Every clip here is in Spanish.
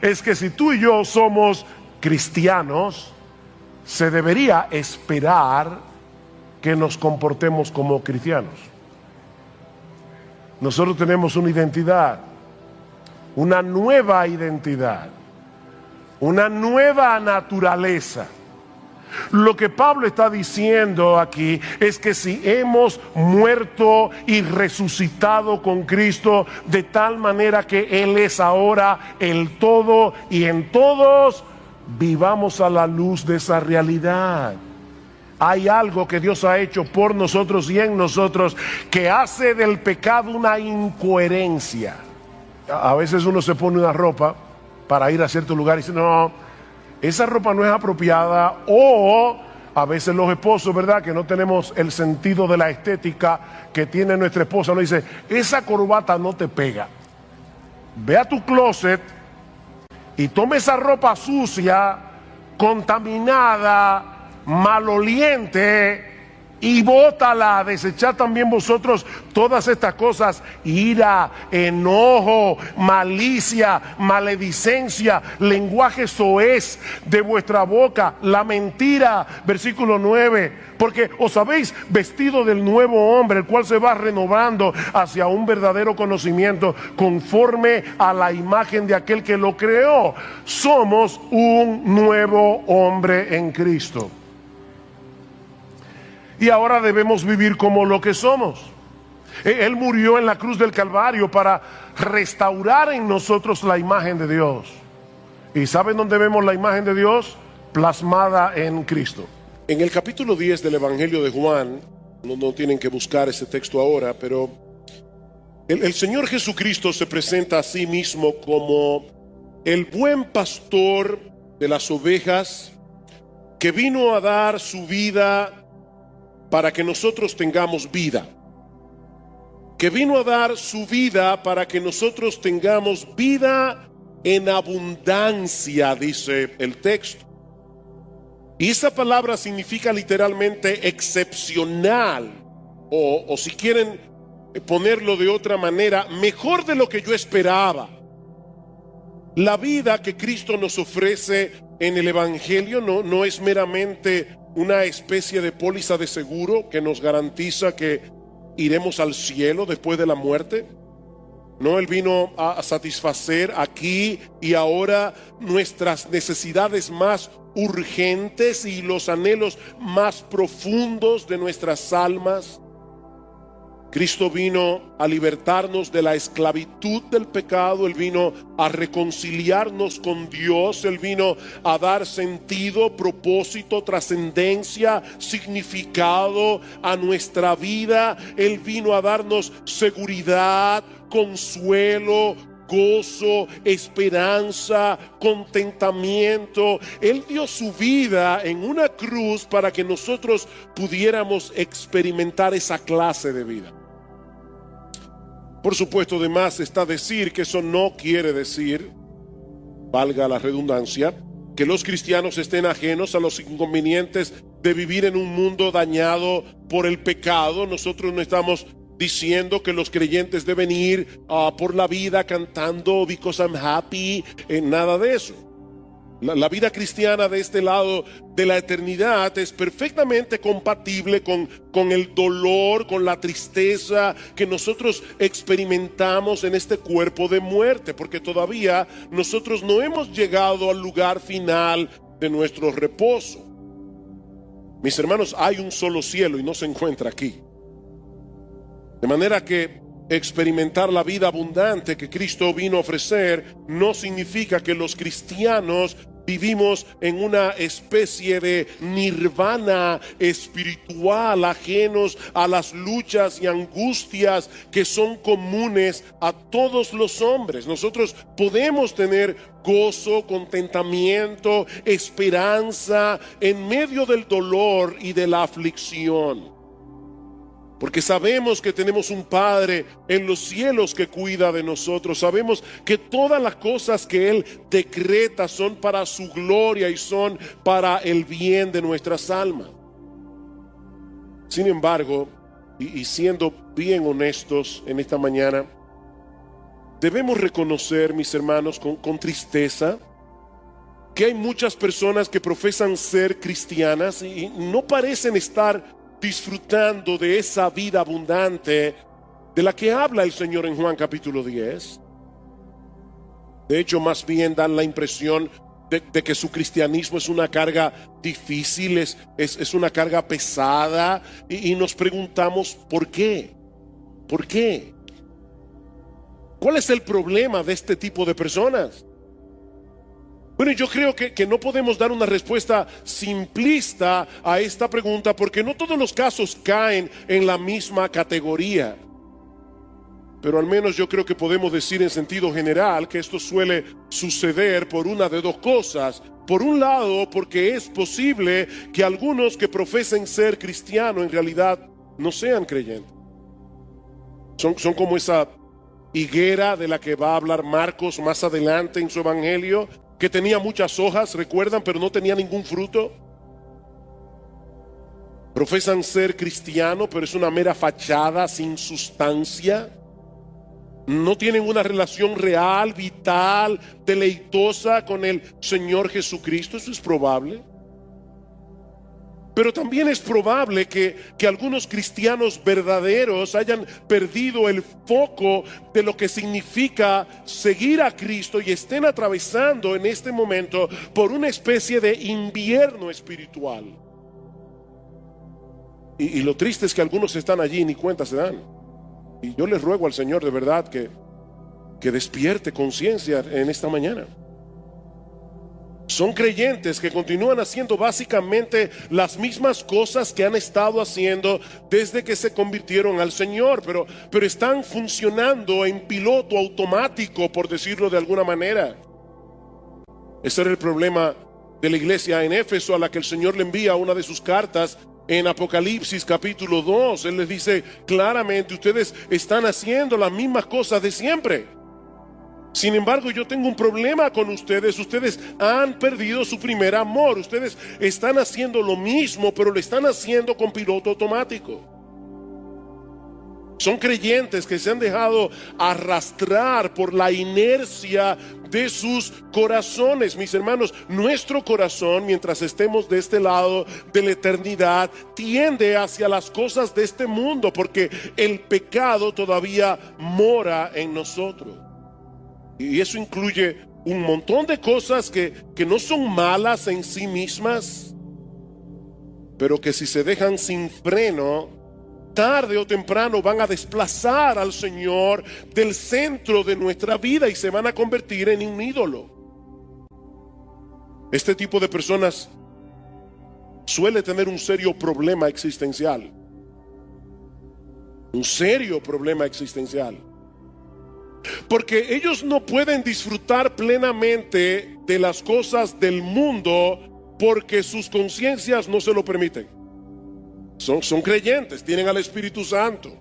es que si tú y yo somos cristianos, se debería esperar que nos comportemos como cristianos. Nosotros tenemos una identidad, una nueva identidad, una nueva naturaleza. Lo que Pablo está diciendo aquí es que si hemos muerto y resucitado con Cristo de tal manera que Él es ahora el todo y en todos, vivamos a la luz de esa realidad. Hay algo que Dios ha hecho por nosotros y en nosotros que hace del pecado una incoherencia. A veces uno se pone una ropa para ir a cierto lugar y dice, no, esa ropa no es apropiada. O a veces los esposos, ¿verdad?, que no tenemos el sentido de la estética que tiene nuestra esposa, nos dice, esa corbata no te pega. Ve a tu closet y toma esa ropa sucia, contaminada, maloliente, y bótala. Desechad también vosotros todas estas cosas: ira, enojo, malicia, maledicencia, lenguaje soez de vuestra boca, la mentira. Versículo 9: porque os habéis vestido del nuevo hombre, el cual se va renovando hacia un verdadero conocimiento conforme a la imagen de aquel que lo creó. Somos un nuevo hombre en Cristo. Y ahora debemos vivir como lo que somos. Él murió en la cruz del Calvario para restaurar en nosotros la imagen de Dios. ¿Y saben dónde vemos la imagen de Dios? Plasmada en Cristo. En el capítulo 10 del Evangelio de Juan, no tienen que buscar ese texto ahora, pero el Señor Jesucristo se presenta a sí mismo como el buen pastor de las ovejas, que vino a dar su vida para que nosotros tengamos vida, que vino a dar su vida para que nosotros tengamos vida en abundancia, dice el texto. Y esa palabra significa literalmente excepcional, o si quieren ponerlo de otra manera, mejor de lo que yo esperaba. La vida que Cristo nos ofrece en el Evangelio no es meramente una especie de póliza de seguro que nos garantiza que iremos al cielo después de la muerte. No, Él vino a satisfacer aquí y ahora nuestras necesidades más urgentes y los anhelos más profundos de nuestras almas. Cristo vino a libertarnos de la esclavitud del pecado. Él vino a reconciliarnos con Dios. Él vino a dar sentido, propósito, trascendencia, significado a nuestra vida. Él vino a darnos seguridad, consuelo, gozo, esperanza, contentamiento. Él dio su vida en una cruz para que nosotros pudiéramos experimentar esa clase de vida. Por supuesto, de más está decir que eso no quiere decir, valga la redundancia, que los cristianos estén ajenos a los inconvenientes de vivir en un mundo dañado por el pecado. Nosotros no estamos diciendo que los creyentes deben ir por la vida cantando "Because I'm happy", nada de eso. La vida cristiana de este lado de la eternidad es perfectamente compatible con el dolor, con la tristeza que nosotros experimentamos en este cuerpo de muerte, porque todavía nosotros no hemos llegado al lugar final de nuestro reposo. Mis hermanos, hay un solo cielo y no se encuentra aquí. De manera que experimentar la vida abundante que Cristo vino a ofrecer no significa que los cristianos vivimos en una especie de nirvana espiritual, ajenos a las luchas y angustias que son comunes a todos los hombres. Nosotros podemos tener gozo, contentamiento, esperanza en medio del dolor y de la aflicción, porque sabemos que tenemos un Padre en los cielos que cuida de nosotros. Sabemos que todas las cosas que Él decreta son para su gloria y son para el bien de nuestras almas. Sin embargo, y siendo bien honestos en esta mañana, Debemos reconocer, mis hermanos, con tristeza, que hay muchas personas que profesan ser cristianas y no parecen estar disfrutando de esa vida abundante de la que habla el Señor en Juan capítulo 10. De hecho, más bien dan la impresión de que su cristianismo es una carga difícil, es una carga pesada, y nos preguntamos ¿por qué? ¿Por qué? ¿Cuál es el problema de este tipo de personas? Bueno, yo creo que no podemos dar una respuesta simplista a esta pregunta, porque no todos los casos caen en la misma categoría. Pero al menos yo creo que podemos decir en sentido general que esto suele suceder por una de dos cosas. Por un lado, porque es posible que algunos que profesen ser cristianos en realidad no sean creyentes. Son como esa higuera de la que va a hablar Marcos más adelante en su evangelio, que tenía muchas hojas, recuerdan, pero no tenía ningún fruto. Profesan ser cristianos, pero es una mera fachada sin sustancia. No tienen una relación real, vital, deleitosa con el Señor Jesucristo. Eso es probable. Pero también es probable que algunos cristianos verdaderos hayan perdido el foco de lo que significa seguir a Cristo y estén atravesando en este momento por una especie de invierno espiritual. Y lo triste es que algunos están allí y ni cuenta se dan. Y yo les ruego al Señor de verdad que despierte conciencia en esta mañana. Son creyentes que continúan haciendo básicamente las mismas cosas que han estado haciendo desde que se convirtieron al Señor, pero están funcionando en piloto automático, por decirlo de alguna manera. Ese era el problema de la iglesia en Éfeso, a la que el Señor le envía una de sus cartas en Apocalipsis capítulo 2. Él les dice claramente: ustedes están haciendo las mismas cosas de siempre. Sin embargo, yo tengo un problema con ustedes. Ustedes han perdido su primer amor. Ustedes están haciendo lo mismo, pero lo están haciendo con piloto automático. Son creyentes que se han dejado arrastrar por la inercia de sus corazones. Mis hermanos, nuestro corazón, mientras estemos de este lado de la eternidad, tiende hacia las cosas de este mundo, porque el pecado todavía mora en nosotros. Y eso incluye un montón de cosas que no son malas en sí mismas, pero que si se dejan sin freno, tarde o temprano van a desplazar al Señor del centro de nuestra vida y se van a convertir en un ídolo. Este tipo de personas suele tener un serio problema existencial. Un serio problema existencial. Porque ellos no pueden disfrutar plenamente de las cosas del mundo porque sus conciencias no se lo permiten. Son creyentes, tienen al Espíritu Santo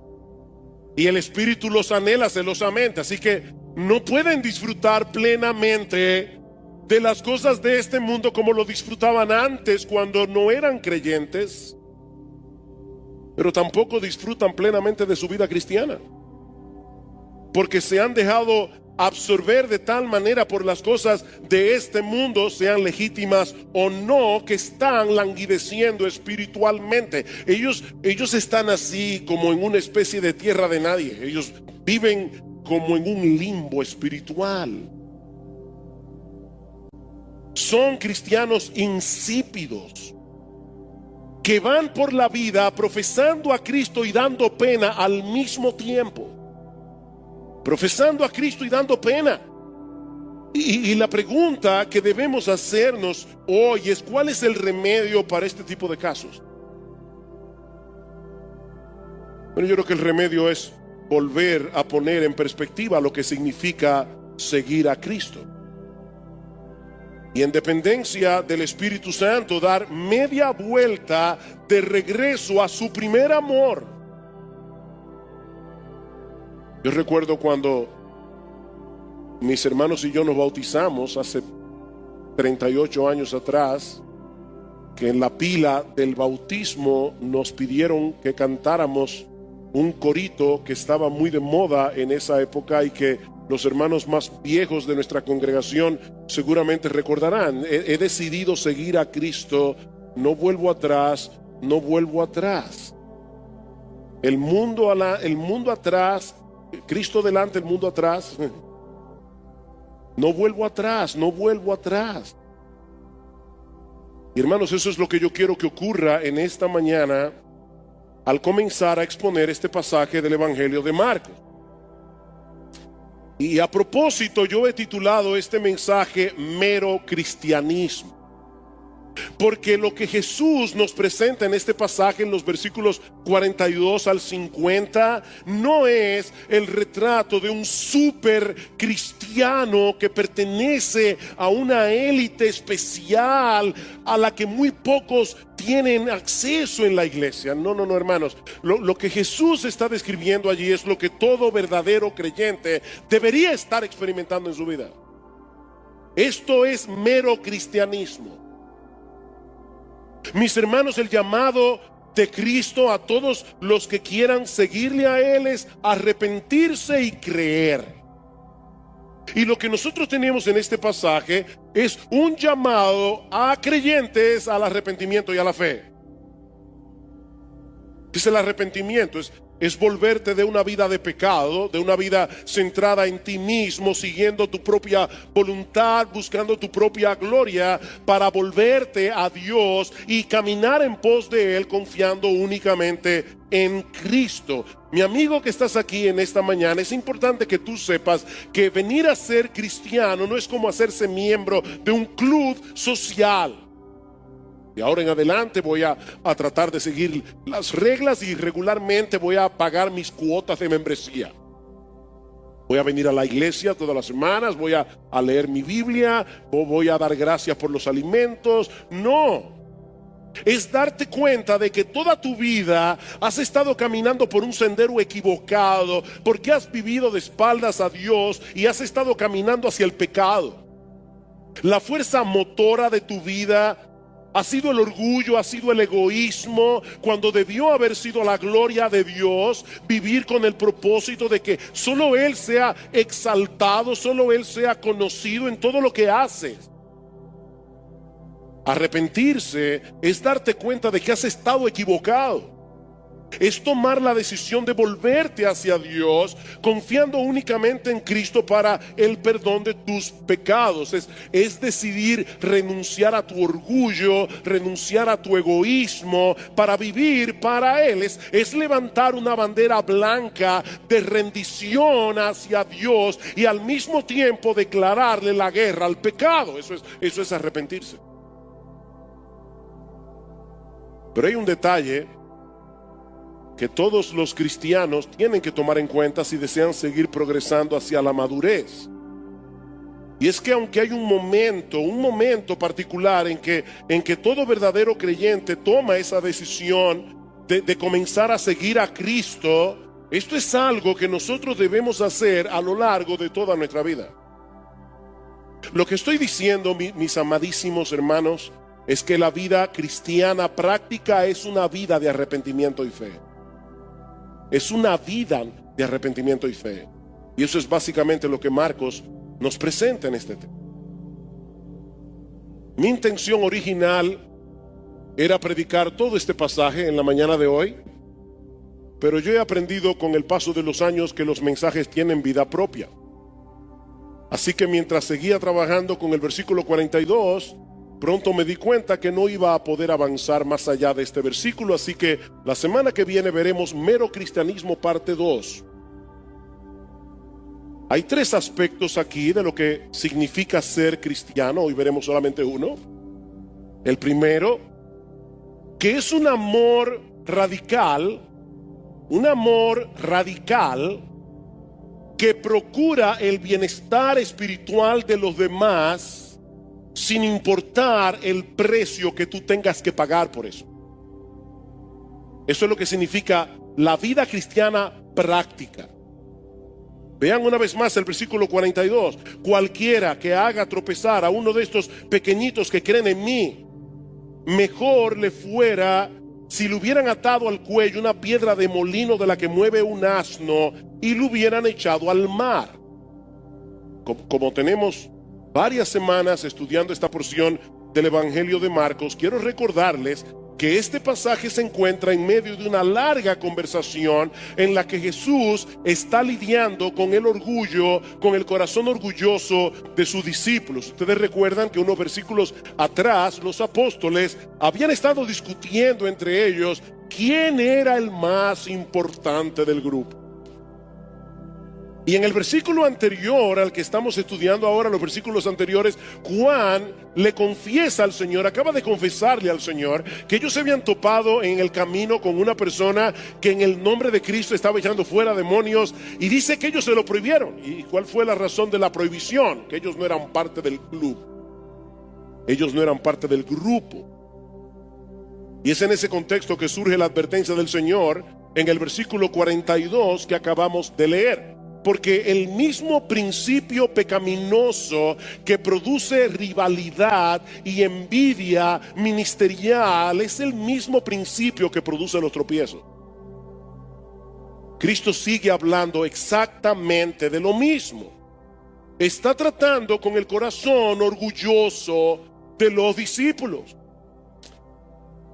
y el Espíritu los anhela celosamente, así que no pueden disfrutar plenamente de las cosas de este mundo como lo disfrutaban antes cuando no eran creyentes, pero tampoco disfrutan plenamente de su vida cristiana, porque se han dejado absorber de tal manera por las cosas de este mundo, sean legítimas o no, que están languideciendo espiritualmente. Ellos están así como en una especie de tierra de nadie. Ellos viven como en un limbo espiritual. Son cristianos insípidos que van por la vida profesando a Cristo y dando pena al mismo tiempo. Profesando a Cristo y dando pena. Y la pregunta que debemos hacernos hoy es: ¿cuál es el remedio para este tipo de casos? Bueno, yo creo que el remedio es volver a poner en perspectiva lo que significa seguir a Cristo. Y en dependencia del Espíritu Santo, dar media vuelta de regreso a su primer amor. Yo recuerdo cuando mis hermanos y yo nos bautizamos hace 38 años atrás, que en la pila del bautismo nos pidieron que cantáramos un corito que estaba muy de moda en esa época y que Los hermanos más viejos de nuestra congregación seguramente recordarán, he decidido seguir a Cristo, no vuelvo atrás, no vuelvo atrás. El mundo atrás, Cristo delante, el mundo atrás. No vuelvo atrás, no vuelvo atrás. Y hermanos, eso es lo que yo quiero que ocurra en esta mañana al comenzar a exponer este pasaje del Evangelio de Marcos. Y a propósito, yo he titulado este mensaje Mero Cristianismo. Porque lo que Jesús nos presenta en este pasaje, en los versículos 42 al 50, no es el retrato de un super cristiano que pertenece a una élite especial a la que muy pocos tienen acceso en la iglesia. No, hermanos. Lo que Jesús está describiendo allí es lo que todo verdadero creyente debería estar experimentando en su vida. Esto es mero cristianismo. Mis hermanos, el llamado de Cristo a todos los que quieran seguirle a Él es arrepentirse y creer. Y lo que nosotros tenemos en este pasaje es un llamado a creyentes al arrepentimiento y a la fe. Dice, el arrepentimiento es volverte de una vida de pecado, de una vida centrada en ti mismo, siguiendo tu propia voluntad, buscando tu propia gloria, para volverte a Dios y caminar en pos de Él, confiando únicamente en Cristo. Mi amigo que estás aquí en esta mañana, es importante que tú sepas que venir a ser cristiano no es como hacerse miembro de un club social. De ahora en adelante voy a tratar de seguir las reglas y regularmente voy a pagar mis cuotas de membresía. Voy a venir a la iglesia todas las semanas, voy a leer mi Biblia, o voy a dar gracias por los alimentos. No, es darte cuenta de que toda tu vida has estado caminando por un sendero equivocado, porque has vivido de espaldas a Dios y has estado caminando hacia el pecado. La fuerza motora de tu vida ha sido el orgullo, ha sido el egoísmo, cuando debió haber sido la gloria de Dios, vivir con el propósito de que solo Él sea exaltado, solo Él sea conocido en todo lo que haces. Arrepentirse es darte cuenta de que has estado equivocado. Es tomar la decisión de volverte hacia Dios, confiando únicamente en Cristo para el perdón de tus pecados. Es decidir renunciar a tu orgullo, renunciar a tu egoísmo para vivir para Él. Es levantar una bandera blanca de rendición hacia Dios y al mismo tiempo declararle la guerra al pecado. Eso es arrepentirse. Pero hay un detalle que todos los cristianos tienen que tomar en cuenta si desean seguir progresando hacia la madurez. Y es que aunque hay un momento particular en que todo verdadero creyente toma esa decisión de comenzar a seguir a Cristo, esto es algo que nosotros debemos hacer a lo largo de toda nuestra vida. Lo que estoy diciendo, mis amadísimos hermanos, es que la vida cristiana práctica es una vida de arrepentimiento y fe. Es una vida de arrepentimiento y fe. Y eso es básicamente lo que Marcos nos presenta en este tema. Mi intención original era predicar todo este pasaje en la mañana de hoy, pero yo he aprendido con el paso de los años que los mensajes tienen vida propia. Así que mientras seguía trabajando con el versículo 42, pronto me di cuenta que no iba a poder avanzar más allá de este versículo, así que la semana que viene veremos Mero Cristianismo parte 2. Hay 3 aspectos aquí de lo que significa ser cristiano. Hoy veremos solamente uno. El primero, que es un amor radical que procura el bienestar espiritual de los demás, sin importar el precio que tú tengas que pagar por eso. Eso es lo que significa la vida cristiana práctica. Vean una vez más el versículo 42. Cualquiera que haga tropezar a uno de estos pequeñitos que creen en mí, mejor le fuera si le hubieran atado al cuello una piedra de molino de la que mueve un asno y lo hubieran echado al mar. Como tenemos varias semanas estudiando esta porción del Evangelio de Marcos, quiero recordarles que este pasaje se encuentra en medio de una larga conversación en la que Jesús está lidiando con el orgullo, con el corazón orgulloso de sus discípulos. Ustedes recuerdan que unos versículos atrás los apóstoles habían estado discutiendo entre ellos quién era el más importante del grupo. Y en el versículo anterior al que estamos estudiando ahora, los versículos anteriores, Juan le confiesa al Señor, acaba de confesarle al Señor que ellos se habían topado en el camino con una persona que en el nombre de Cristo estaba echando fuera demonios, y dice que ellos se lo prohibieron. ¿Y cuál fue la razón de la prohibición? Que ellos no eran parte del club, ellos no eran parte del grupo. Y es en ese contexto que surge la advertencia del Señor en el versículo 42 que acabamos de leer. Porque el mismo principio pecaminoso que produce rivalidad y envidia ministerial es el mismo principio que produce los tropiezos. Cristo sigue hablando exactamente de lo mismo. Está tratando con el corazón orgulloso de los discípulos.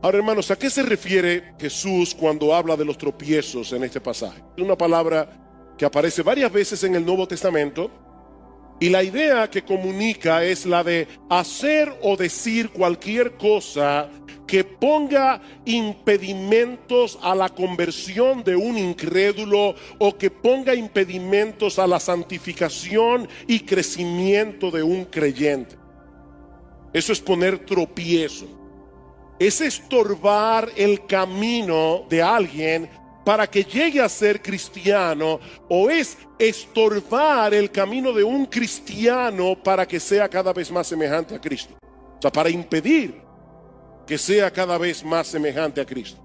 Ahora, hermanos, ¿a qué se refiere Jesús cuando habla de los tropiezos en este pasaje? Es una palabra que aparece varias veces en el Nuevo Testamento, y la idea que comunica es la de hacer o decir cualquier cosa que ponga impedimentos a la conversión de un incrédulo o que ponga impedimentos a la santificación y crecimiento de un creyente. Eso es poner tropiezo. Es estorbar el camino de alguien para que llegue a ser cristiano, o es estorbar el camino de un cristiano para que sea cada vez más semejante a Cristo. O sea, para impedir que sea cada vez más semejante a Cristo.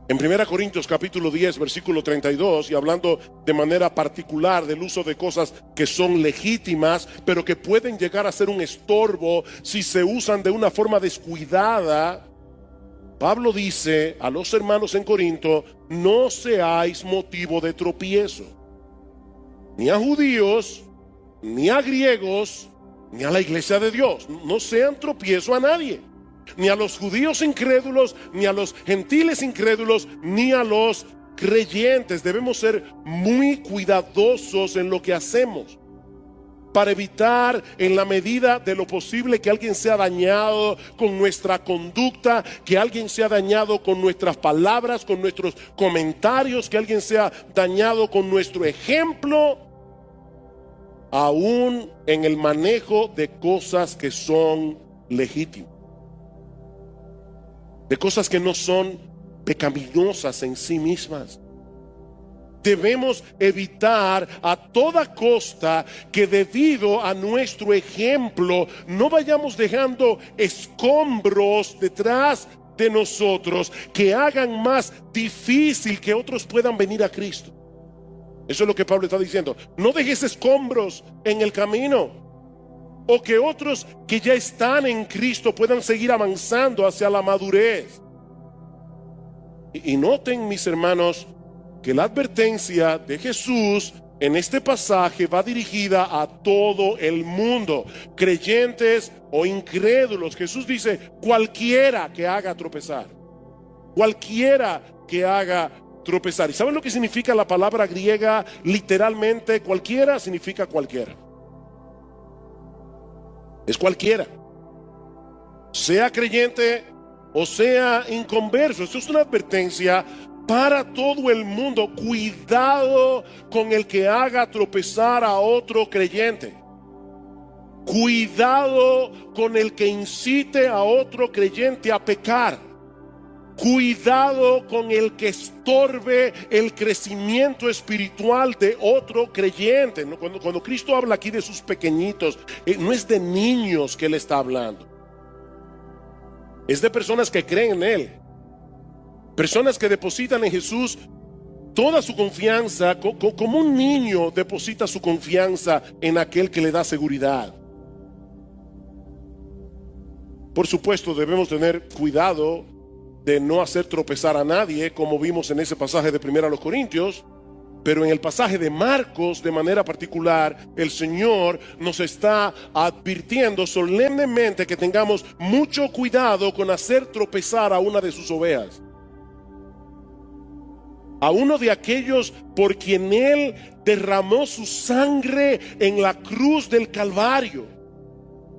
En 1 Corintios capítulo 10 versículo 32, y hablando de manera particular del uso de cosas que son legítimas, pero que pueden llegar a ser un estorbo si se usan de una forma descuidada, Pablo dice a los hermanos en Corinto: no seáis motivo de tropiezo, ni a judíos, ni a griegos, ni a la iglesia de Dios. No sean tropiezo a nadie, ni a los judíos incrédulos, ni a los gentiles incrédulos, ni a los creyentes. Debemos ser muy cuidadosos en lo que hacemos, para evitar en la medida de lo posible que alguien sea dañado con nuestra conducta, que alguien sea dañado con nuestras palabras, con nuestros comentarios, que alguien sea dañado con nuestro ejemplo, aún en el manejo de cosas que son legítimas, de cosas que no son pecaminosas en sí mismas. Debemos evitar a toda costa que debido a nuestro ejemplo no vayamos dejando escombros detrás de nosotros que hagan más difícil que otros puedan venir a Cristo. Eso es lo que Pablo está diciendo. No dejes escombros en el camino, o que otros que ya están en Cristo puedan seguir avanzando hacia la madurez. Y noten, mis hermanos, que la advertencia de Jesús en este pasaje va dirigida a todo el mundo, creyentes o incrédulos. Jesús dice: cualquiera que haga tropezar, cualquiera que haga tropezar. ¿Y saben lo que significa la palabra griega? Literalmente, cualquiera significa cualquiera. Es cualquiera, sea creyente o sea inconverso. Esto es una advertencia para todo el mundo. Cuidado con el que haga tropezar a otro creyente. Cuidado con el que incite a otro creyente a pecar. Cuidado con el que estorbe el crecimiento espiritual de otro creyente. Cuando Cristo habla aquí de sus pequeñitos, no es de niños que Él está hablando. Es de personas que creen en Él. Personas que depositan en Jesús toda su confianza, como un niño deposita su confianza en aquel que le da seguridad. Por supuesto, debemos tener cuidado de no hacer tropezar a nadie, como vimos en ese pasaje de 1 Corintios, Pero en el pasaje de Marcos, de manera particular, el Señor nos está advirtiendo solemnemente que tengamos mucho cuidado con hacer tropezar a una de sus ovejas, a uno de aquellos por quien Él derramó su sangre en la cruz del Calvario.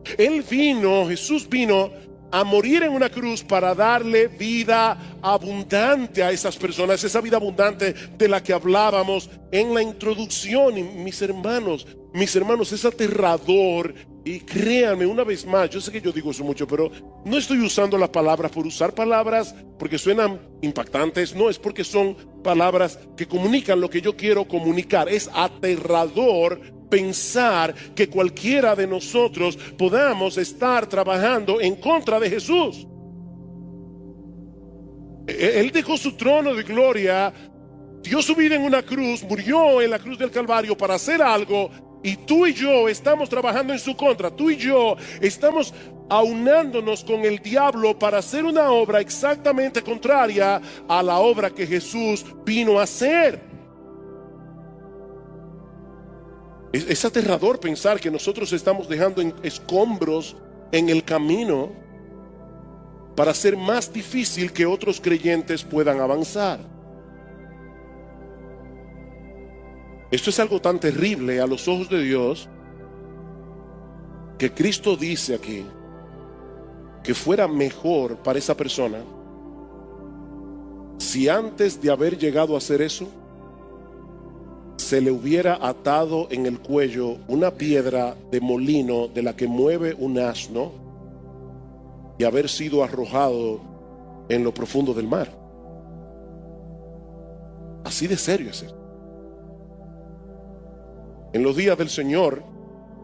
Jesús vino a morir en una cruz para darle vida abundante a esas personas, esa vida abundante de la que hablábamos en la introducción. Y mis hermanos, es aterrador. Y créanme, una vez más, yo sé que yo digo eso mucho, pero no estoy usando las palabras por usar palabras porque suenan impactantes, no, es porque son palabras que comunican lo que yo quiero comunicar. Es aterrador pensar que cualquiera de nosotros podamos estar trabajando en contra de Jesús. Él dejó su trono de gloria, dio su vida en una cruz, murió en la cruz del Calvario para hacer algo. Y tú y yo estamos trabajando en su contra. Tú y yo estamos aunándonos con el diablo para hacer una obra exactamente contraria a la obra que Jesús vino a hacer. Es aterrador pensar que nosotros estamos dejando escombros en el camino para hacer más difícil que otros creyentes puedan avanzar. Esto es algo tan terrible a los ojos de Dios que Cristo dice aquí que fuera mejor para esa persona si antes de haber llegado a hacer eso se le hubiera atado en el cuello una piedra de molino de la que mueve un asno y haber sido arrojado en lo profundo del mar. Así de serio es esto. En los días del Señor,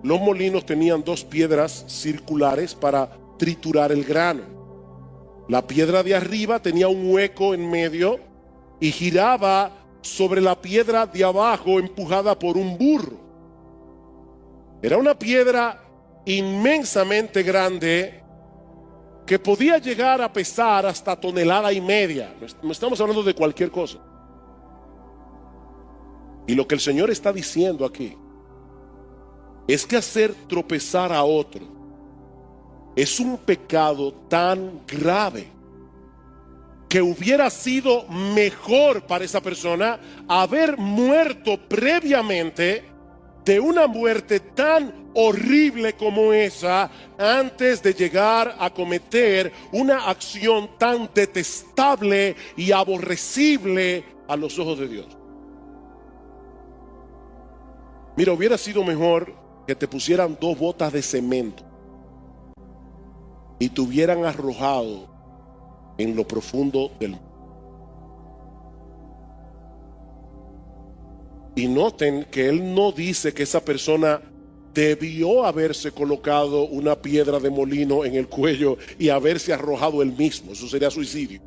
los molinos tenían dos piedras circulares para triturar el grano. La piedra de arriba tenía un hueco en medio y giraba sobre la piedra de abajo empujada por un burro. Era una piedra inmensamente grande que podía llegar a pesar hasta 1,5 toneladas. No estamos hablando de cualquier cosa. Y lo que el Señor está diciendo aquí es que hacer tropezar a otro es un pecado tan grave que hubiera sido mejor para esa persona haber muerto previamente de una muerte tan horrible como esa antes de llegar a cometer una acción tan detestable y aborrecible a los ojos de Dios. Mira, hubiera sido mejor que te pusieran 2 botas de cemento y te hubieran arrojado en lo profundo del mar. Y noten que él no dice que esa persona debió haberse colocado una piedra de molino en el cuello y haberse arrojado él mismo. Eso sería suicidio.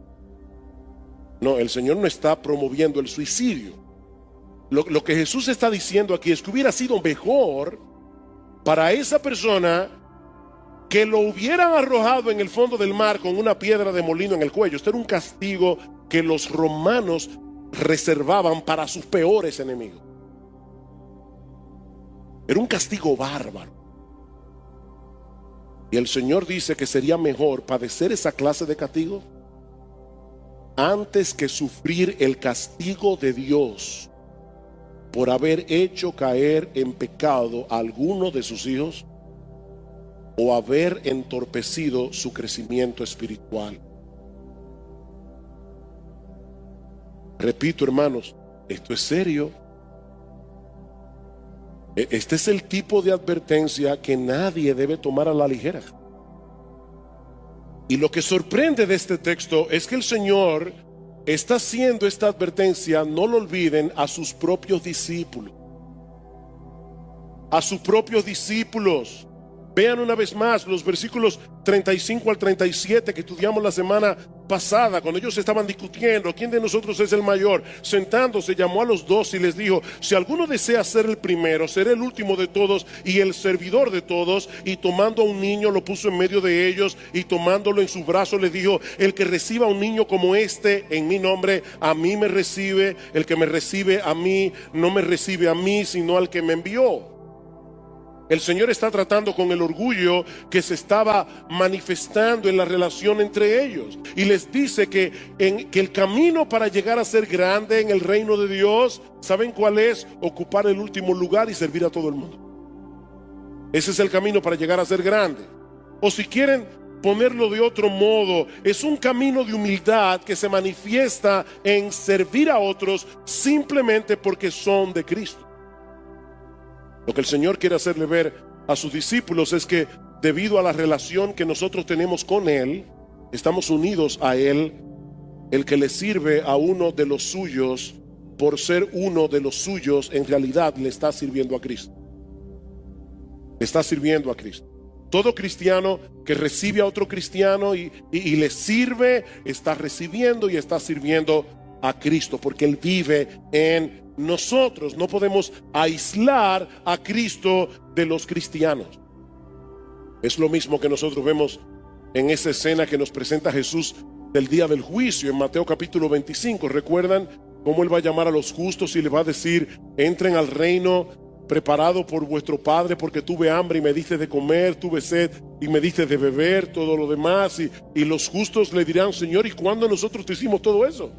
No, el Señor no está promoviendo el suicidio. Lo que Jesús está diciendo aquí es que hubiera sido mejor para esa persona que lo hubieran arrojado en el fondo del mar con una piedra de molino en el cuello. Esto era un castigo que los romanos reservaban para sus peores enemigos. Era un castigo bárbaro. Y el Señor dice que sería mejor padecer esa clase de castigo antes que sufrir el castigo de Dios por haber hecho caer en pecado a alguno de sus hijos o haber entorpecido su crecimiento espiritual. Repito, hermanos, esto es serio. Este es el tipo de advertencia que nadie debe tomar a la ligera. Y lo que sorprende de este texto es que el Señor está haciendo esta advertencia, no lo olviden, a sus propios discípulos. A sus propios discípulos. Vean una vez más los versículos 35 al 37 que estudiamos la semana pasada, cuando ellos estaban discutiendo quién de nosotros es el mayor, sentándose, llamó a los dos y les dijo: si alguno desea ser el primero, seré el último de todos y el servidor de todos. Y tomando a un niño, lo puso en medio de ellos, y tomándolo en sus brazos les dijo: el que reciba a un niño como este en mi nombre, a mí me recibe. El que me recibe a mí, no me recibe a mí, sino al que me envió. El Señor está tratando con el orgullo que se estaba manifestando en la relación entre ellos, y les dice que el camino para llegar a ser grande en el reino de Dios, ¿saben cuál es? Ocupar el último lugar y servir a todo el mundo. Ese es el camino para llegar a ser grande. O si quieren ponerlo de otro modo, es un camino de humildad que se manifiesta en servir a otros simplemente porque son de Cristo. Lo que el Señor quiere hacerle ver a sus discípulos es que debido a la relación que nosotros tenemos con Él, estamos unidos a Él. El que le sirve a uno de los suyos, por ser uno de los suyos, en realidad le está sirviendo a Cristo. Le está sirviendo a Cristo. Todo cristiano que recibe a otro cristiano y le sirve, está recibiendo y está sirviendo a Cristo, porque Él vive en nosotros. No podemos aislar a Cristo de los cristianos. Es lo mismo que nosotros vemos en esa escena que nos presenta Jesús del día del juicio en Mateo capítulo 25. ¿Recuerdan cómo Él va a llamar a los justos y le va a decir: entren al reino preparado por vuestro Padre, porque tuve hambre y me diste de comer, tuve sed y me diste de beber, todo lo demás? Y los justos le dirán: Señor, ¿y cuándo nosotros te hicimos todo eso?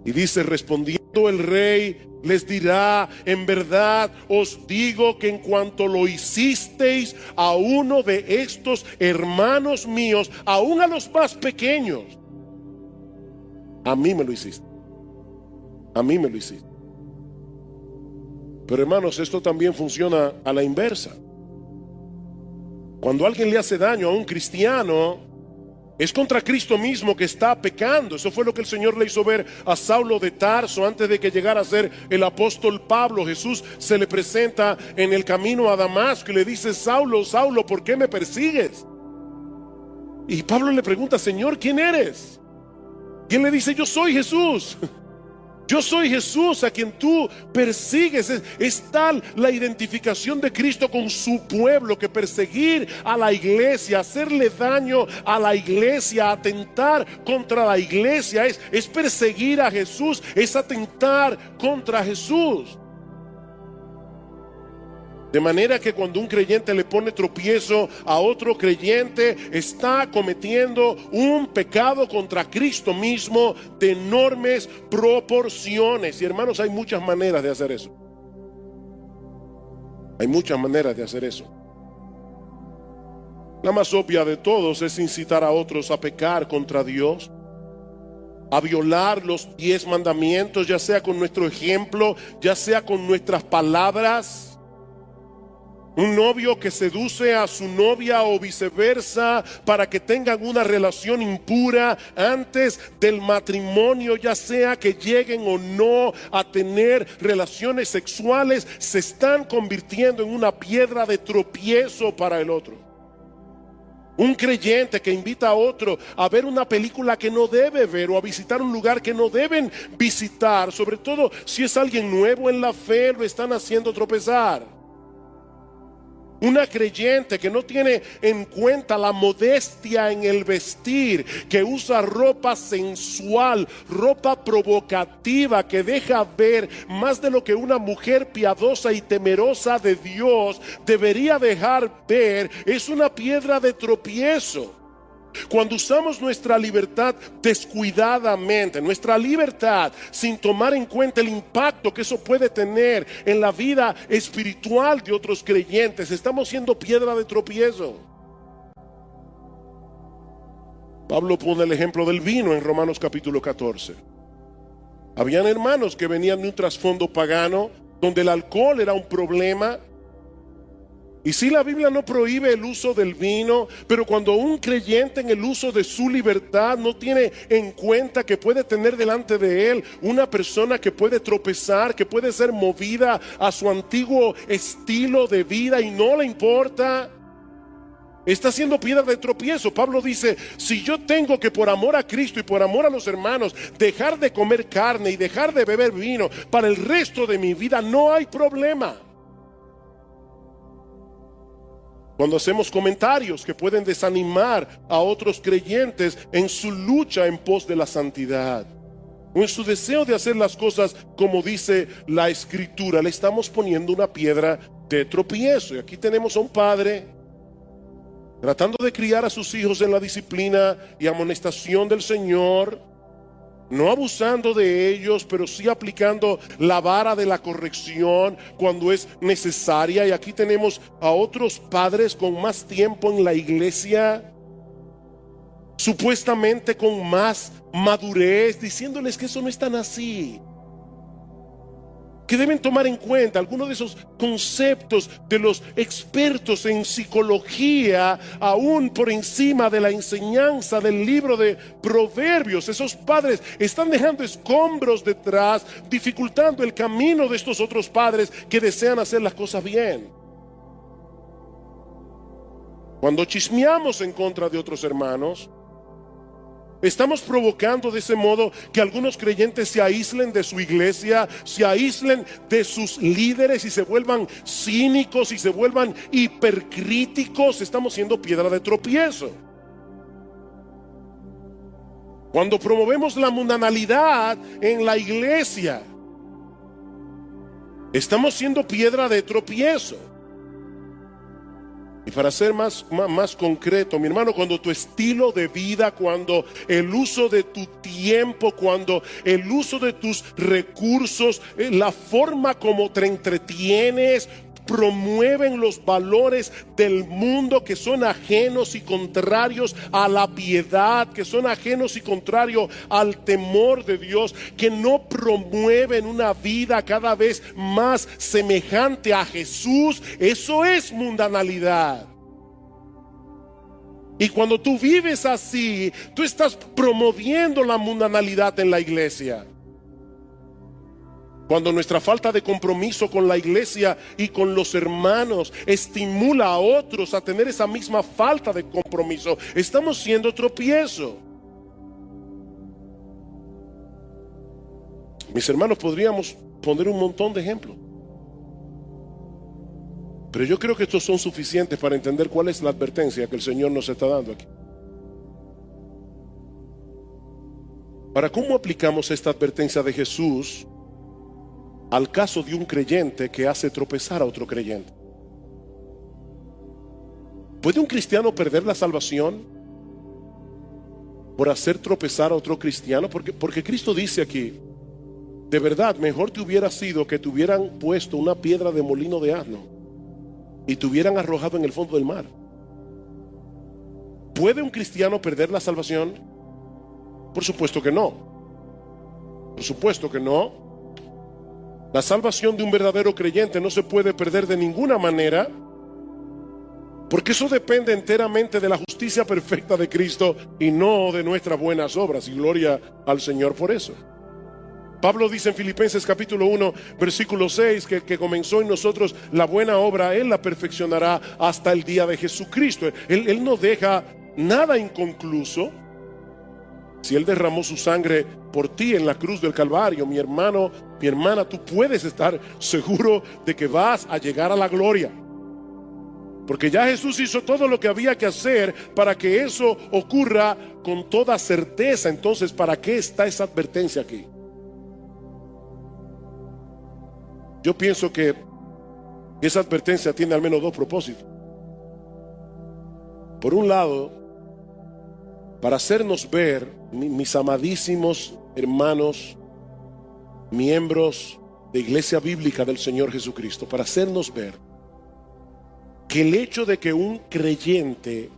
Y dice: respondiendo el rey les dirá: en verdad os digo que en cuanto lo hicisteis a uno de estos hermanos míos, aún a los más pequeños, a mí me lo hiciste. A mí me lo hiciste. Pero hermanos, esto también funciona a la inversa. Cuando alguien le hace daño a un cristiano, es contra Cristo mismo que está pecando. Eso fue lo que el Señor le hizo ver a Saulo de Tarso antes de que llegara a ser el apóstol Pablo. Jesús se le presenta en el camino a Damasco y le dice: Saulo, Saulo, ¿por qué me persigues? Y Pablo le pregunta: Señor, ¿quién eres? Y él le dice: yo soy Jesús. Yo soy Jesús a quien tú persigues. Es tal la identificación de Cristo con su pueblo que perseguir a la iglesia, hacerle daño a la iglesia, atentar contra la iglesia, es perseguir a Jesús, es atentar contra Jesús. De manera que cuando un creyente le pone tropiezo a otro creyente, está cometiendo un pecado contra Cristo mismo de enormes proporciones. Y hermanos, hay muchas maneras de hacer eso. Hay muchas maneras de hacer eso. La más obvia de todos es incitar a otros a pecar contra Dios, a violar los 10 mandamientos, ya sea con nuestro ejemplo, ya sea con nuestras palabras. Un novio que seduce a su novia o viceversa para que tengan una relación impura antes del matrimonio, ya sea que lleguen o no a tener relaciones sexuales, se están convirtiendo en una piedra de tropiezo para el otro. Un creyente que invita a otro a ver una película que no debe ver o a visitar un lugar que no deben visitar, sobre todo si es alguien nuevo en la fe, lo están haciendo tropezar. Una creyente que no tiene en cuenta la modestia en el vestir, que usa ropa sensual, ropa provocativa, que deja ver más de lo que una mujer piadosa y temerosa de Dios debería dejar ver, es una piedra de tropiezo. Cuando usamos nuestra libertad descuidadamente, nuestra libertad sin tomar en cuenta el impacto que eso puede tener en la vida espiritual de otros creyentes, estamos siendo piedra de tropiezo. Pablo pone el ejemplo del vino en Romanos capítulo 14. Habían hermanos que venían de un trasfondo pagano donde el alcohol era un problema. Y sí, la Biblia no prohíbe el uso del vino, pero cuando un creyente en el uso de su libertad no tiene en cuenta que puede tener delante de él una persona que puede tropezar, que puede ser movida a su antiguo estilo de vida y no le importa, Está siendo piedra de tropiezo. Pablo dice, si yo tengo que por amor a Cristo y por amor a los hermanos dejar de comer carne y dejar de beber vino para el resto de mi vida, no hay problema. Cuando hacemos comentarios que pueden desanimar a otros creyentes en su lucha en pos de la santidad, o en su deseo de hacer las cosas como dice la Escritura, le estamos poniendo una piedra de tropiezo. Y aquí tenemos a un padre tratando de criar a sus hijos en la disciplina y amonestación del Señor, no abusando de ellos, pero sí aplicando la vara de la corrección cuando es necesaria. Y aquí tenemos a otros padres con más tiempo en la iglesia, supuestamente con más madurez, diciéndoles que eso no es tan así, que deben tomar en cuenta algunos de esos conceptos de los expertos en psicología, aún por encima de la enseñanza del libro de Proverbios. Esos padres están dejando escombros detrás, dificultando el camino de estos otros padres que desean hacer las cosas bien. Cuando chismeamos en contra de otros hermanos, estamos provocando de ese modo que algunos creyentes se aíslen de su iglesia, se aíslen de sus líderes y se vuelvan cínicos y se vuelvan hipercríticos. Estamos siendo piedra de tropiezo. Cuando promovemos la mundanalidad en la iglesia, estamos siendo piedra de tropiezo. Y para ser más concreto, mi hermano, cuando tu estilo de vida, cuando el uso de tu tiempo, cuando el uso de tus recursos, la forma como te entretienes, promueven los valores del mundo que son ajenos y contrarios a la piedad, que son ajenos y contrarios al temor de Dios, que no promueven una vida cada vez más semejante a Jesús, eso es mundanalidad. Y cuando tú vives así, tú estás promoviendo la mundanalidad en la iglesia. Cuando nuestra falta de compromiso con la iglesia y con los hermanos estimula a otros a tener esa misma falta de compromiso, estamos siendo tropiezo. Mis hermanos, podríamos poner un montón de ejemplos, pero yo creo que estos son suficientes para entender cuál es la advertencia que el Señor nos está dando aquí. Para cómo aplicamos esta advertencia de Jesús al caso de un creyente que hace tropezar a otro creyente. ¿Puede un cristiano perder la salvación por hacer tropezar a otro cristiano? Porque Cristo dice aquí, de verdad, mejor te hubiera sido que te hubieran puesto una piedra de molino de asno y te hubieran arrojado en el fondo del mar. ¿Puede un cristiano perder la salvación? Por supuesto que no. Por supuesto que no. La salvación de un verdadero creyente no se puede perder de ninguna manera, porque eso depende enteramente de la justicia perfecta de Cristo y no de nuestras buenas obras. Y gloria al Señor por eso. Pablo dice en Filipenses capítulo 1 versículo 6 que comenzó en nosotros la buena obra, Él la perfeccionará hasta el día de Jesucristo. Él no deja nada inconcluso. Si Él derramó su sangre por ti en la cruz del Calvario, mi hermano, mi hermana, tú puedes estar seguro de que vas a llegar a la gloria. Porque ya Jesús hizo todo lo que había que hacer para que eso ocurra con toda certeza. Entonces, ¿para qué está esa advertencia aquí? Yo pienso que esa advertencia tiene al menos dos propósitos. Por un lado, para hacernos ver, mis amadísimos hermanos, miembros de Iglesia Bíblica del Señor Jesucristo, para hacernos ver que el hecho de que un creyente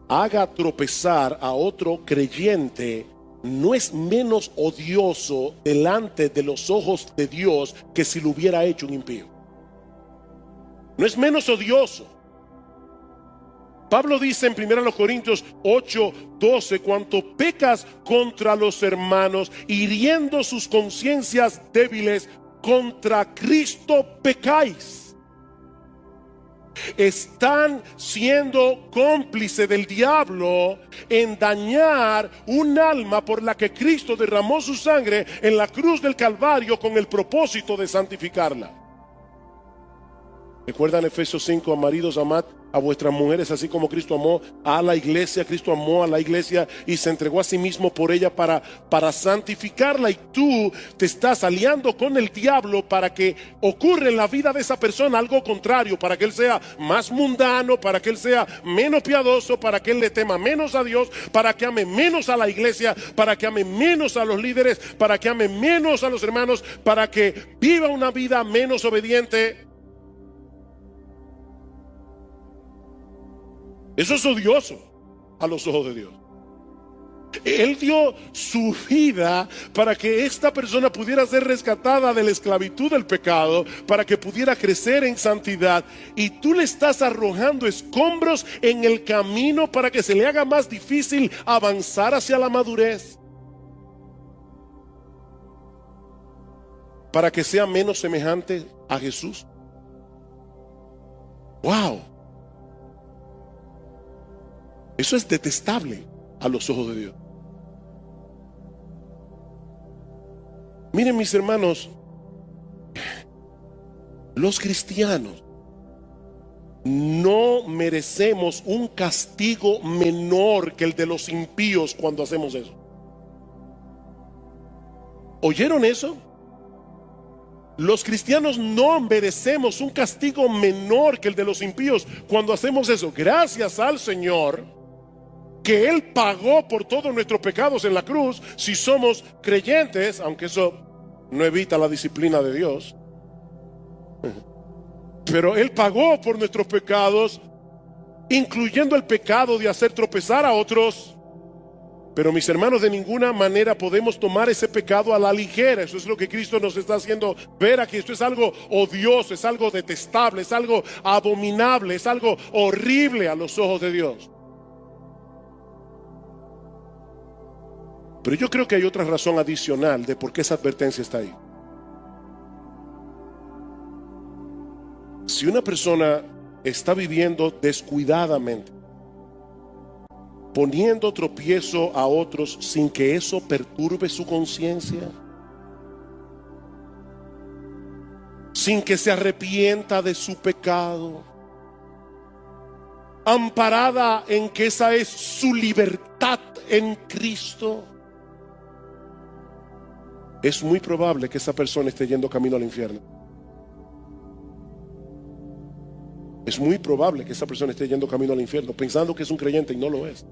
haga tropezar a otro creyente no es menos odioso delante de los ojos de Dios que si lo hubiera hecho un impío. No es menos odioso. Pablo dice en 1 Corintios 8:12, cuanto pecas contra los hermanos, hiriendo sus conciencias débiles, contra Cristo pecáis. están siendo cómplices del diablo en dañar un alma por la que Cristo derramó su sangre en la cruz del Calvario con el propósito de santificarla. ¿Recuerdan Efesios 5? Maridos, amad a vuestras mujeres así como Cristo amó a la iglesia. Cristo amó a la iglesia y se entregó a sí mismo por ella para santificarla. Y tú te estás aliando con el diablo para que ocurra en la vida de esa persona algo contrario, para que él sea más mundano, para que él sea menos piadoso, para que él le tema menos a Dios, para que ame menos a la iglesia, para que ame menos a los líderes, para que ame menos a los hermanos, para que viva una vida menos obediente. Eso es odioso a los ojos de Dios. Él dio su vida para que esta persona pudiera ser rescatada de la esclavitud del pecado, para que pudiera crecer en santidad, y tú le estás arrojando escombros en el camino para que se le haga más difícil avanzar hacia la madurez, para que sea menos semejante a Jesús. ¡Wow! Eso es detestable a los ojos de Dios. Miren, mis hermanos, los cristianos no merecemos un castigo menor que el de los impíos cuando hacemos eso. ¿Oyeron eso? Los cristianos no merecemos un castigo menor que el de los impíos cuando hacemos eso. Gracias al Señor que Él pagó por todos nuestros pecados en la cruz, si somos creyentes, aunque eso no evita la disciplina de Dios. Pero Él pagó por nuestros pecados, incluyendo el pecado de hacer tropezar a otros. Pero, mis hermanos, de ninguna manera podemos tomar ese pecado a la ligera. Eso es lo que Cristo nos está haciendo ver aquí. Esto es algo odioso, es algo detestable, es algo abominable, es algo horrible a los ojos de Dios. Pero yo creo que hay otra razón adicional de por qué esa advertencia está ahí. Si una persona está viviendo descuidadamente, poniendo tropiezo a otros sin que eso perturbe su conciencia, sin que se arrepienta de su pecado, amparada en que esa es su libertad en Cristo, es muy probable que esa persona esté yendo camino al infierno. Es muy probable que esa persona esté yendo camino al infierno pensando que es un creyente y no lo es.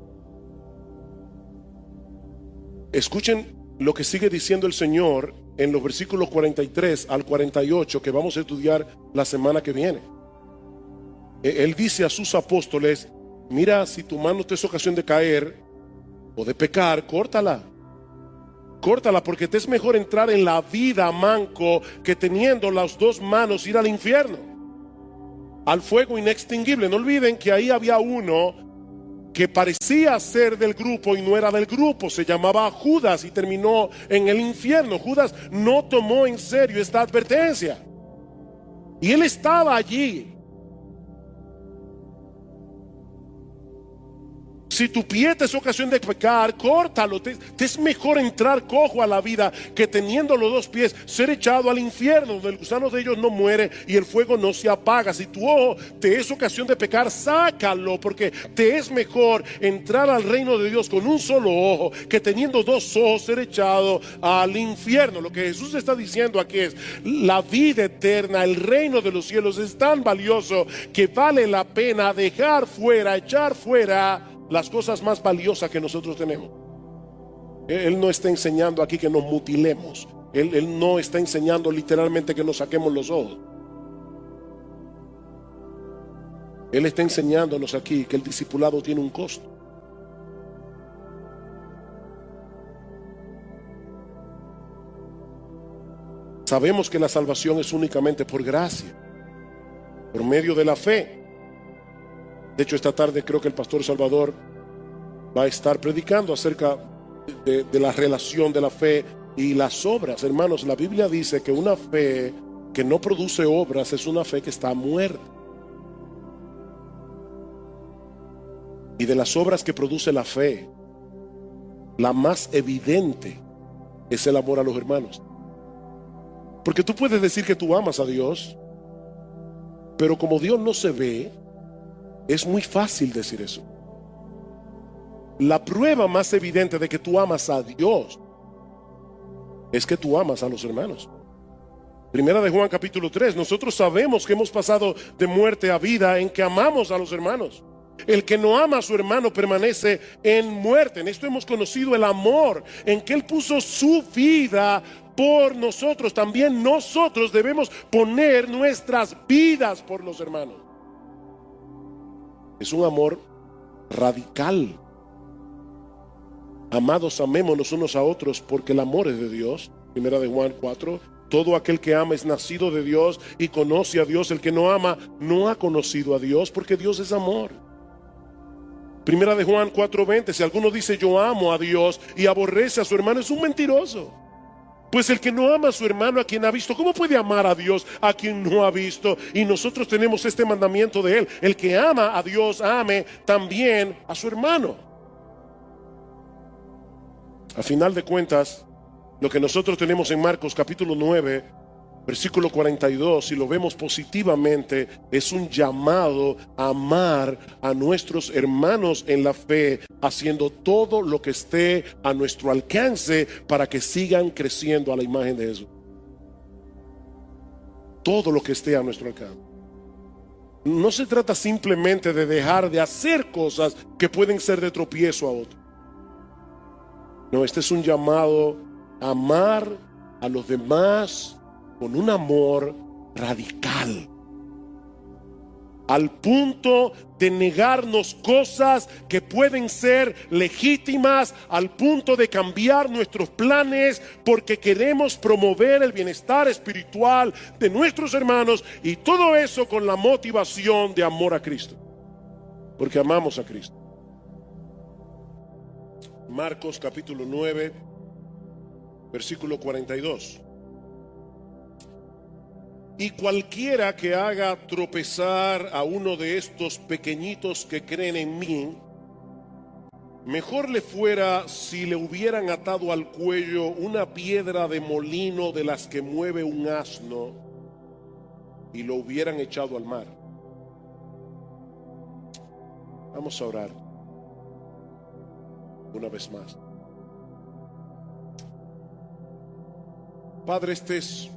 Escuchen lo que sigue diciendo el Señor en los versículos 43 al 48 que vamos a estudiar la semana que viene. Él dice a sus apóstoles: mira, si tu mano te es ocasión de caer o de pecar, córtala. Córtala, porque te es mejor entrar en la vida manco que teniendo las dos manos ir al infierno, al fuego inextinguible. No olviden que ahí había uno que parecía ser del grupo y no era del grupo. Se llamaba Judas y terminó en el infierno. Judas no tomó en serio esta advertencia y él estaba allí. Si tu pie te es ocasión de pecar, córtalo. Te es mejor entrar cojo a la vida que teniendo los dos pies ser echado al infierno, donde el gusano de ellos no muere y el fuego no se apaga. Si tu ojo te es ocasión de pecar, sácalo, porque te es mejor entrar al reino de Dios con un solo ojo que teniendo dos ojos ser echado al infierno. Lo que Jesús está diciendo aquí es: la vida eterna, el reino de los cielos es tan valioso que vale la pena dejar fuera, echar fuera las cosas más valiosas que nosotros tenemos. Él no está enseñando aquí que nos mutilemos. Él no está enseñando literalmente que nos saquemos los ojos. Él está enseñándonos aquí que el discipulado tiene un costo. Sabemos que la salvación es únicamente por gracia, por medio de la fe. De hecho, esta tarde creo que el pastor Salvador va a estar predicando acerca de la relación de la fe y las obras. Hermanos, la Biblia dice que una fe que no produce obras es una fe que está muerta. Y de las obras que produce la fe, la más evidente es el amor a los hermanos. Porque tú puedes decir que tú amas a Dios, pero como Dios no se ve, es muy fácil decir eso. La prueba más evidente de que tú amas a Dios es que tú amas a los hermanos. Primera de Juan capítulo 3, nosotros sabemos que hemos pasado de muerte a vida en que amamos a los hermanos. El que no ama a su hermano permanece en muerte. En esto hemos conocido el amor, en que Él puso su vida por nosotros. También nosotros debemos poner nuestras vidas por los hermanos. Es un amor radical. Amados, amémonos unos a otros porque el amor es de Dios. Primera de Juan 4. Todo aquel que ama es nacido de Dios y conoce a Dios. El que no ama no ha conocido a Dios, porque Dios es amor. Primera de Juan 4:20. Si alguno dice yo amo a Dios y aborrece a su hermano, es un mentiroso. Pues el que no ama a su hermano a quien ha visto, ¿cómo puede amar a Dios a quien no ha visto? Y nosotros tenemos este mandamiento de Él: el que ama a Dios, ame también a su hermano. A final de cuentas, lo que nosotros tenemos en Marcos capítulo 9, versículo 42, si lo vemos positivamente, es un llamado a amar a nuestros hermanos en la fe, haciendo todo lo que esté a nuestro alcance para que sigan creciendo a la imagen de Jesús. Todo lo que esté a nuestro alcance. No se trata simplemente de dejar de hacer cosas que pueden ser de tropiezo a otros. No, este es un llamado a amar a los demás con un amor radical, al punto de negarnos cosas que pueden ser legítimas, al punto de cambiar nuestros planes porque queremos promover el bienestar espiritual de nuestros hermanos, y todo eso con la motivación de amor a Cristo, porque amamos a Cristo. Marcos capítulo 9, versículo 42. Y cualquiera que haga tropezar a uno de estos pequeñitos que creen en mí, mejor le fuera si le hubieran atado al cuello una piedra de molino de las que mueve un asno y lo hubieran echado al mar. Vamos a orar una vez más. Padre, este es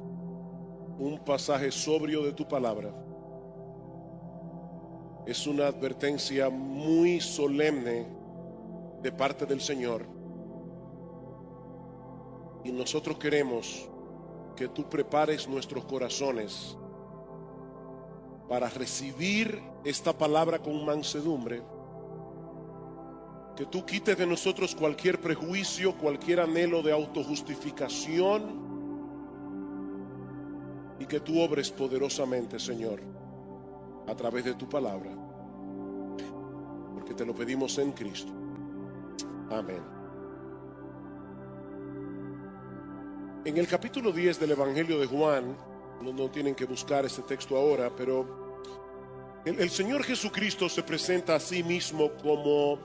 un pasaje sobrio de tu palabra. Es una advertencia muy solemne de parte del Señor. Y nosotros queremos que tú prepares nuestros corazones para recibir esta palabra con mansedumbre. Que tú quites de nosotros cualquier prejuicio, cualquier anhelo de autojustificación, y que tú obres poderosamente, Señor, a través de tu palabra, porque te lo pedimos en Cristo. Amén. En el capítulo 10 del Evangelio de Juan, no tienen que buscar ese texto ahora, pero el Señor Jesucristo se presenta a sí mismo como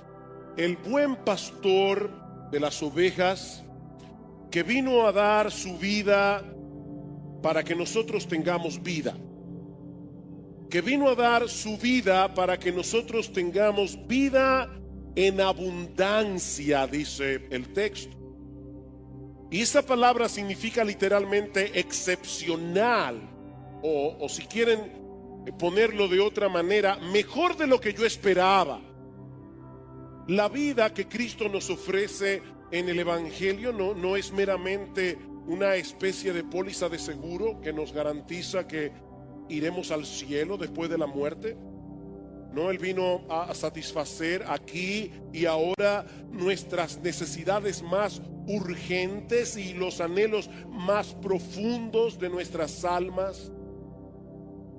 el buen pastor de las ovejas, que vino a dar su vida para que nosotros tengamos vida, que vino a dar su vida para que nosotros tengamos vida en abundancia, dice el texto. Y esa palabra significa literalmente excepcional, o si quieren ponerlo de otra manera, mejor de lo que yo esperaba. La vida que Cristo nos ofrece en el Evangelio no es meramente una especie de póliza de seguro que nos garantiza que iremos al cielo después de la muerte. No, Él vino a satisfacer aquí y ahora nuestras necesidades más urgentes y los anhelos más profundos de nuestras almas.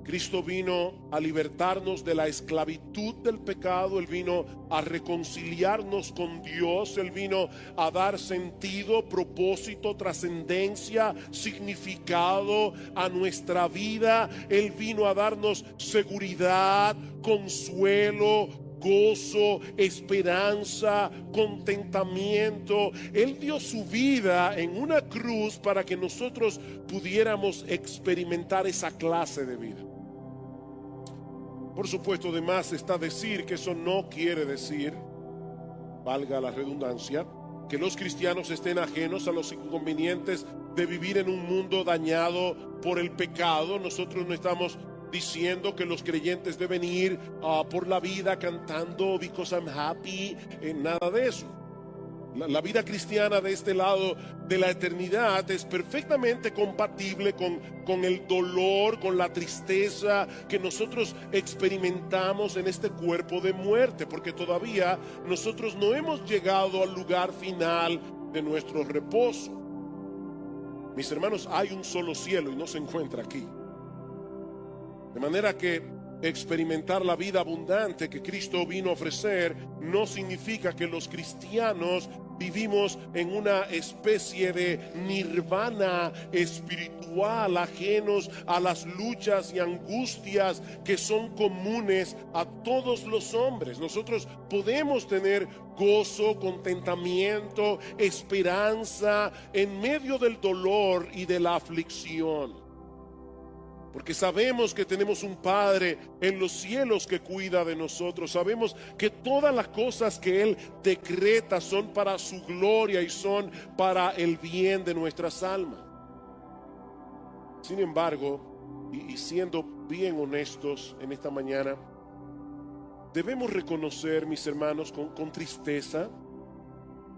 Cristo vino a libertarnos de la esclavitud del pecado. Él vino a reconciliarnos con Dios. Él vino a dar sentido, propósito, trascendencia, significado a nuestra vida. Él vino a darnos seguridad, consuelo, gozo, esperanza, contentamiento. Él dio su vida en una cruz para que nosotros pudiéramos experimentar esa clase de vida. Por supuesto, de más está decir que eso no quiere decir, valga la redundancia, que los cristianos estén ajenos a los inconvenientes de vivir en un mundo dañado por el pecado. Nosotros no estamos diciendo que los creyentes deben ir por la vida cantando "Because I'm happy", nada de eso. La vida cristiana de este lado de la eternidad es perfectamente compatible con el dolor, con la tristeza que nosotros experimentamos en este cuerpo de muerte, porque todavía nosotros no hemos llegado al lugar final de nuestro reposo. Mis hermanos, hay un solo cielo y no se encuentra aquí. De manera que experimentar la vida abundante que Cristo vino a ofrecer no significa que los cristianos vivimos en una especie de nirvana espiritual, ajenos a las luchas y angustias que son comunes a todos los hombres. Nosotros podemos tener gozo, contentamiento, esperanza en medio del dolor y de la aflicción, porque sabemos que tenemos un Padre en los cielos que cuida de nosotros. Sabemos que todas las cosas que Él decreta son para su gloria y son para el bien de nuestras almas. Sin embargo, y siendo bien honestos en esta mañana, debemos reconocer, mis hermanos, con tristeza,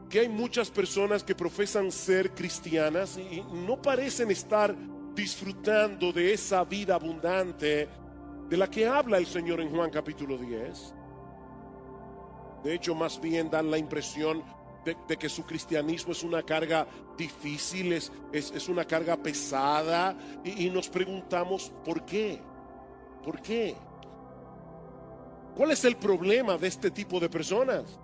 que hay muchas personas que profesan ser cristianas y no parecen estar disfrutando de esa vida abundante de la que habla el Señor en Juan capítulo 10. De hecho, más bien dan la impresión de que su cristianismo es una carga difícil, es una carga pesada, y nos preguntamos ¿por qué? ¿Por qué? ¿Cuál es el problema de este tipo de personas?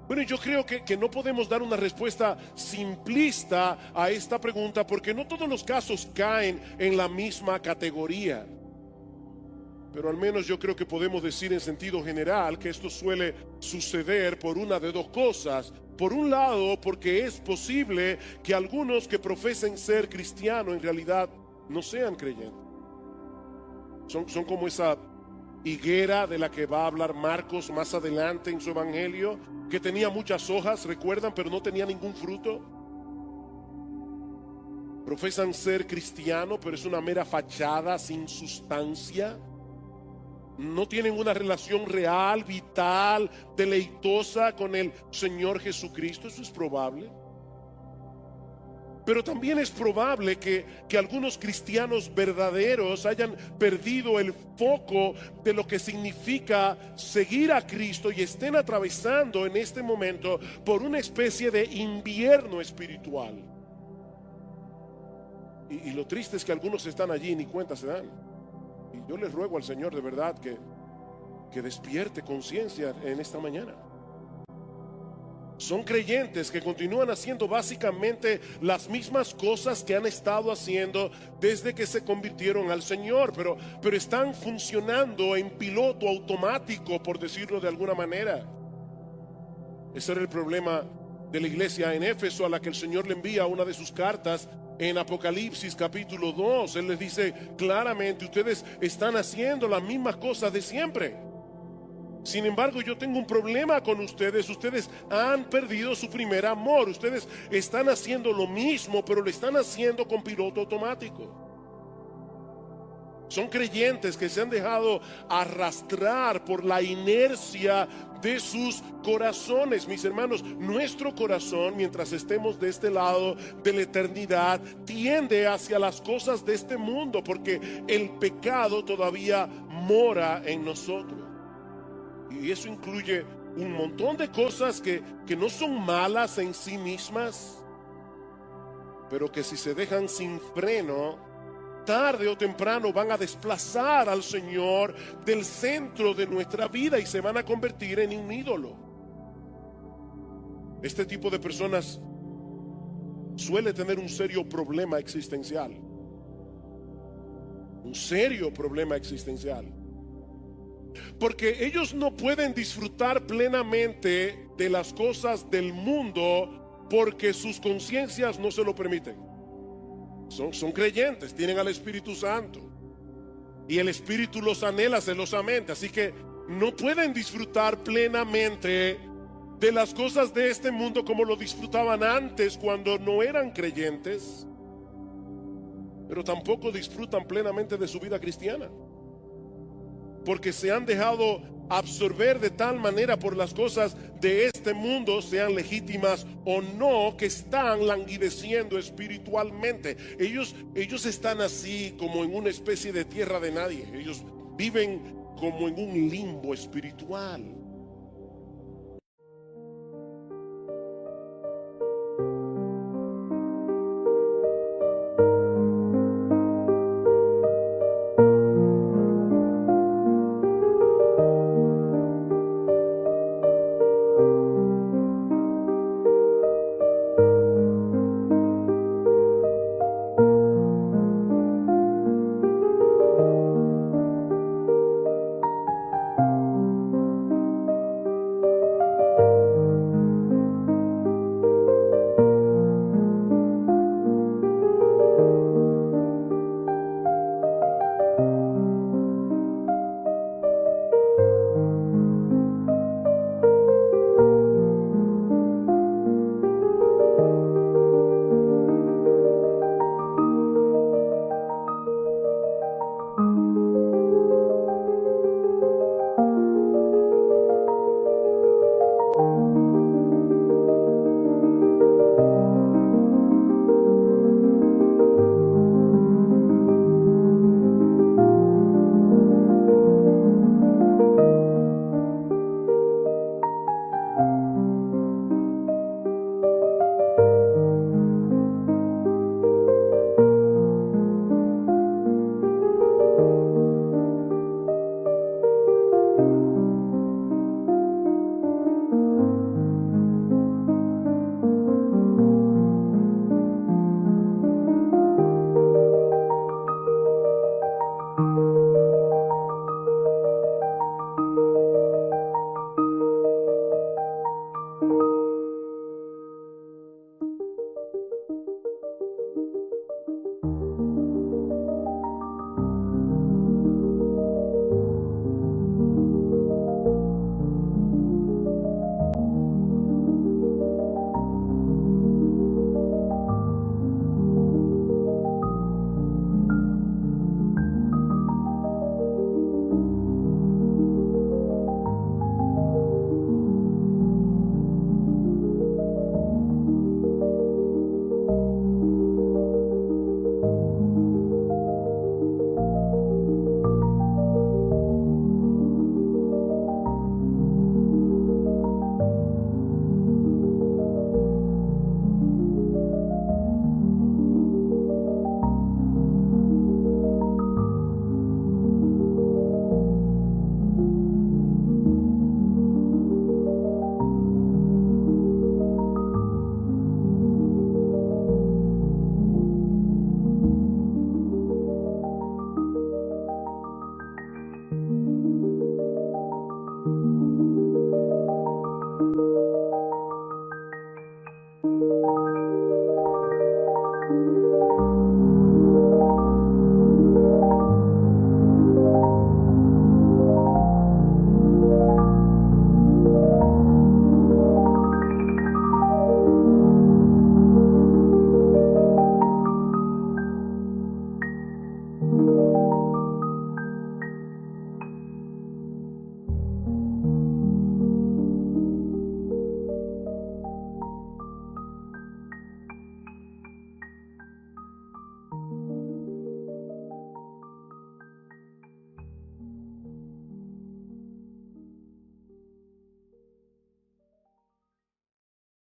Bueno, yo creo que no podemos dar una respuesta simplista a esta pregunta, porque no todos los casos caen en la misma categoría. Pero al menos yo creo que podemos decir en sentido general que esto suele suceder por una de dos cosas. Por un lado, porque es posible que algunos que profesen ser cristianos en realidad no sean creyentes. Son como esa higuera de la que va a hablar Marcos más adelante en su evangelio, que tenía muchas hojas, recuerdan, pero no tenía ningún fruto. Profesan ser cristianos, pero es una mera fachada sin sustancia. No tienen una relación real, vital, deleitosa con el Señor Jesucristo. Eso es probable. Pero también es probable que algunos cristianos verdaderos hayan perdido el foco de lo que significa seguir a Cristo y estén atravesando en este momento por una especie de invierno espiritual. Y lo triste es que algunos están allí y ni cuenta se dan. Y yo les ruego al Señor de verdad que despierte conciencia en esta mañana. Son creyentes que continúan haciendo básicamente las mismas cosas que han estado haciendo desde que se convirtieron al Señor, pero están funcionando en piloto automático, por decirlo de alguna manera. Ese era el problema de la iglesia en Éfeso, a la que el Señor le envía una de sus cartas en Apocalipsis capítulo 2. Él les dice claramente: ustedes están haciendo las mismas cosas de siempre. Sin embargo, yo tengo un problema con ustedes. Ustedes han perdido su primer amor. Ustedes están haciendo lo mismo, pero lo están haciendo con piloto automático. Son creyentes que se han dejado arrastrar por la inercia de sus corazones. Mis hermanos, nuestro corazón, mientras estemos de este lado de la eternidad, tiende hacia las cosas de este mundo, porque el pecado todavía mora en nosotros. Y eso incluye un montón de cosas que no son malas en sí mismas, pero que si se dejan sin freno, tarde o temprano van a desplazar al Señor del centro de nuestra vida y se van a convertir en un ídolo. Este tipo de personas suele tener un serio problema existencial. Un serio problema existencial. Porque ellos no pueden disfrutar plenamente de las cosas del mundo porque sus conciencias no se lo permiten. Son creyentes, tienen al Espíritu Santo y el Espíritu los anhela celosamente, así que no pueden disfrutar plenamente de las cosas de este mundo como lo disfrutaban antes cuando no eran creyentes, pero tampoco disfrutan plenamente de su vida cristiana, porque se han dejado absorber de tal manera por las cosas de este mundo, sean legítimas o no, que están languideciendo espiritualmente. Ellos están así como en una especie de tierra de nadie. Ellos viven como en un limbo espiritual.